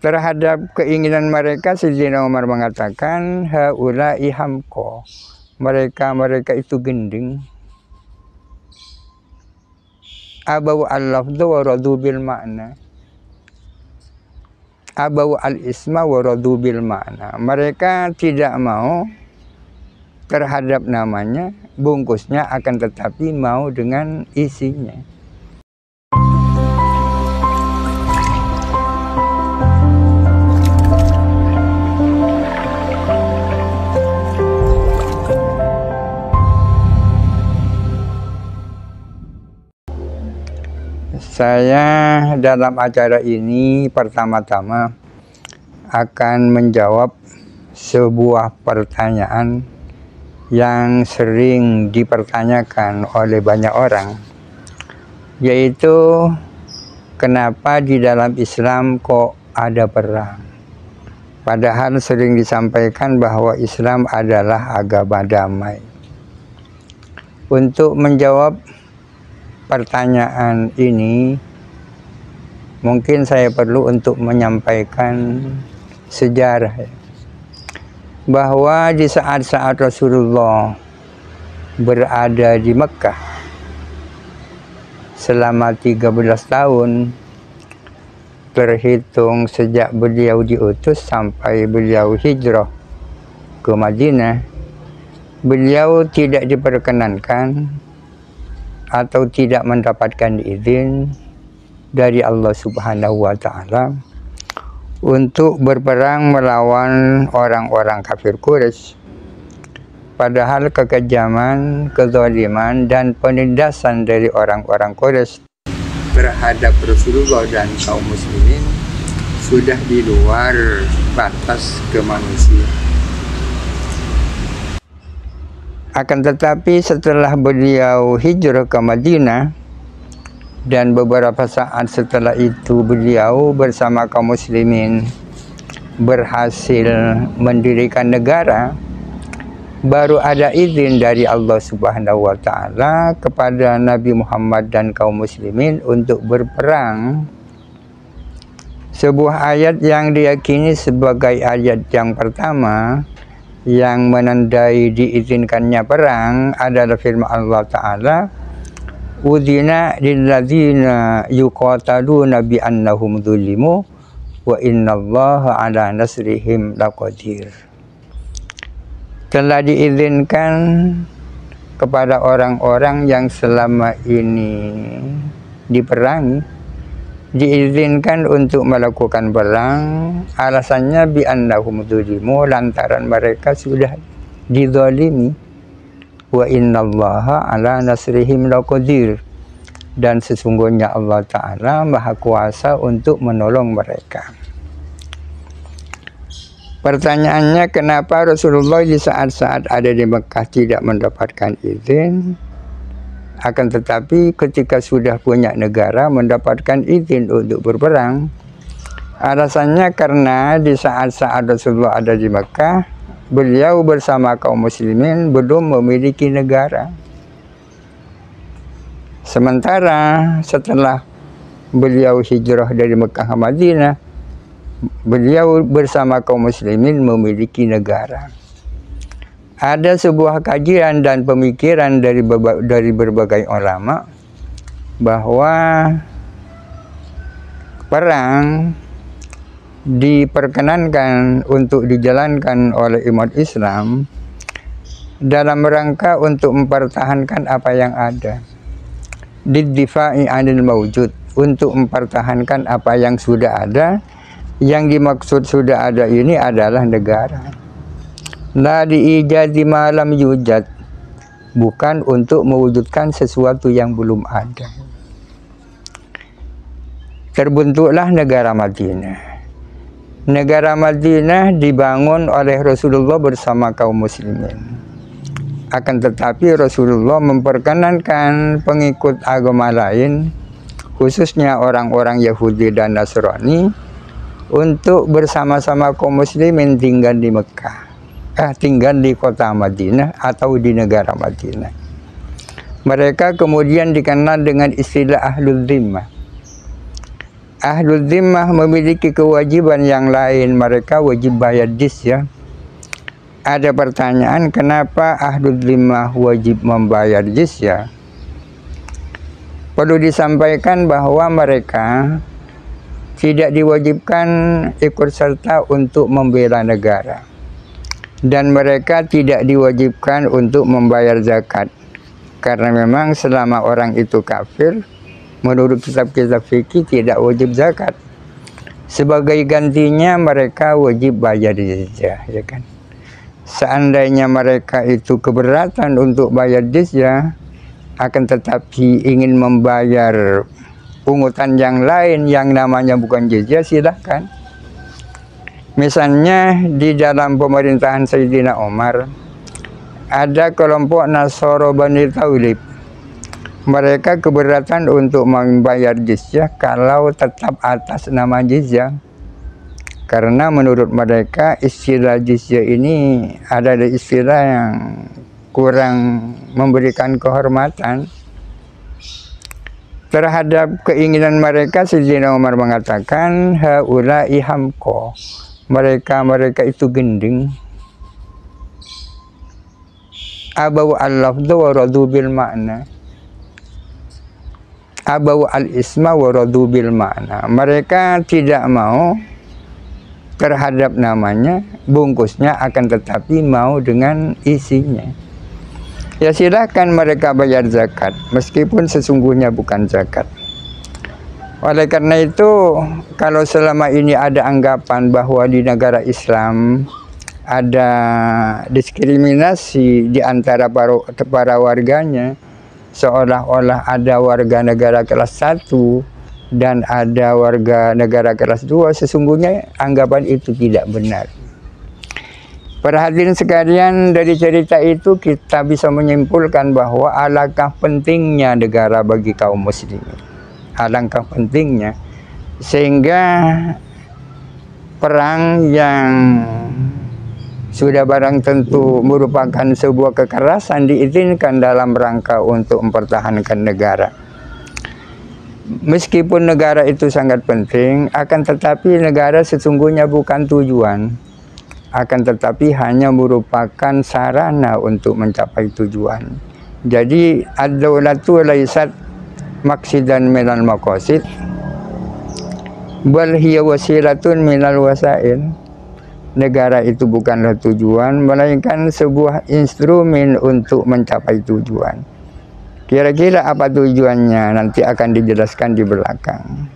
Terhadap keinginan mereka, Sayyidina Umar mengatakan, haula'i hamko, mereka itu gending. Abau al-lafdhu wa radu bil makna. Abau al-isma wa radu bil makna. Mereka tidak mau terhadap namanya, bungkusnya, akan tetapi mau dengan isinya. Saya dalam acara ini pertama-tama akan menjawab sebuah pertanyaan yang sering dipertanyakan oleh banyak orang, yaitu kenapa di dalam Islam kok ada perang? Padahal sering disampaikan bahwa Islam adalah agama damai. Untuk menjawab pertanyaan ini, mungkin saya perlu untuk menyampaikan sejarah, bahwa di saat-saat Rasulullah berada di Mekah selama 13 tahun, terhitung sejak beliau diutus sampai beliau hijrah ke Madinah, beliau tidak diperkenankan atau tidak mendapatkan izin dari Allah Subhanahu wa Ta'ala untuk berperang melawan orang-orang kafir Quraisy. Padahal kekejaman, kezaliman, dan penindasan dari orang-orang Quraisy terhadap Rasulullah dan kaum muslimin sudah di luar batas kemanusiaan. Akan tetapi setelah beliau hijrah ke Madinah dan beberapa saat setelah itu beliau bersama kaum muslimin berhasil mendirikan negara, baru ada izin dari Allah Subhanahu wa Ta'ala kepada Nabi Muhammad dan kaum muslimin untuk berperang. Sebuah ayat yang diyakini sebagai ayat yang pertama yang menandai diizinkannya perang adalah firman Allah Ta'ala, udhina lilladzina yuqataluna bi annahum zulimu wa innallaha ala nasrihim laqadir. Telah diizinkan kepada orang-orang yang selama ini diperangi, diizinkan untuk melakukan perang. Alasannya bi annahum zulimu, lantaran mereka sudah dizalimi. Wa innallaha ala nasrihim laqadir, dan sesungguhnya Allah Ta'ala Maha Kuasa untuk menolong mereka. Pertanyaannya, kenapa Rasulullah di saat-saat ada di Mekah tidak mendapatkan izin, akan tetapi ketika sudah punya negara mendapatkan izin untuk berperang? Alasannya karena di saat-saat Rasulullah ada di Mekah, beliau bersama kaum muslimin belum memiliki negara. Sementara setelah beliau hijrah dari Mekah ke Madinah, beliau bersama kaum muslimin memiliki negara. Ada sebuah kajian dan pemikiran dari berbagai ulama bahwa perang diperkenankan untuk dijalankan oleh umat Islam dalam rangka untuk mempertahankan apa yang ada, diddifa'i 'anil mawjud, untuk mempertahankan apa yang sudah ada. Yang dimaksud sudah ada ini adalah negara. La diijadi ma lam yujad, bukan untuk mewujudkan sesuatu yang belum ada. Terbentuklah negara Madinah. Negara Madinah dibangun oleh Rasulullah bersama kaum muslimin. Akan tetapi Rasulullah memperkenankan pengikut agama lain, khususnya orang-orang Yahudi dan Nasrani, untuk bersama-sama kaum muslimin tinggal di Mekah, tinggal di kota Madinah atau di negara Madinah. Mereka kemudian dikenal dengan istilah Ahlul Zimmah. Ahlul Zimmah memiliki kewajiban yang lain, mereka wajib bayar jizyah. Ada pertanyaan, kenapa Ahlul Zimmah wajib membayar jizyah? Perlu disampaikan bahwa mereka tidak diwajibkan ikut serta untuk membela negara, dan mereka tidak diwajibkan untuk membayar zakat, karena memang selama orang itu kafir, menurut kitab-kitab fikih tidak wajib zakat. Sebagai gantinya mereka wajib bayar jizyah, ya kan? Seandainya mereka itu keberatan untuk bayar jizyah, akan tetapi ingin membayar pungutan yang lain yang namanya bukan jizyah, silahkan. Misalnya di dalam pemerintahan Sayyidina Umar ada kelompok Nasoro Bani Taulib. Mereka keberatan untuk membayar jizyah kalau tetap atas nama jizyah, karena menurut mereka istilah jizyah ini adalah istilah yang kurang memberikan kehormatan. Terhadap keinginan mereka, Sayyidina Umar mengatakan, haula'i hamko, mereka itu gending. Abau al-lafdhu wa radu bil makna, abau al-isma wa radu bil makna. Mereka tidak mau terhadap namanya, bungkusnya, akan tetapi mau dengan isinya. Ya silahkan mereka bayar zakat, meskipun sesungguhnya bukan zakat. Oleh karena itu, kalau selama ini ada anggapan bahwa di negara Islam ada diskriminasi di antara para warganya, seolah-olah ada warga negara kelas 1 dan ada warga negara kelas 2, sesungguhnya anggapan itu tidak benar. Para hadirin sekalian, dari cerita itu kita bisa menyimpulkan bahwa alangkah pentingnya negara bagi kaum muslimin. Alangkah pentingnya, sehingga perang yang sudah barang tentu merupakan sebuah kekerasan diizinkan dalam rangka untuk mempertahankan negara. Meskipun negara itu sangat penting, akan tetapi negara sesungguhnya bukan tujuan, akan tetapi hanya merupakan sarana untuk mencapai tujuan. Jadi ad-daulatu laysat maqsidan minal maqasid, bal hiya wasilatun minal wasail. Negara itu bukanlah tujuan, melainkan sebuah instrumen untuk mencapai tujuan. Kira-kira apa tujuannya nanti akan dijelaskan di belakang.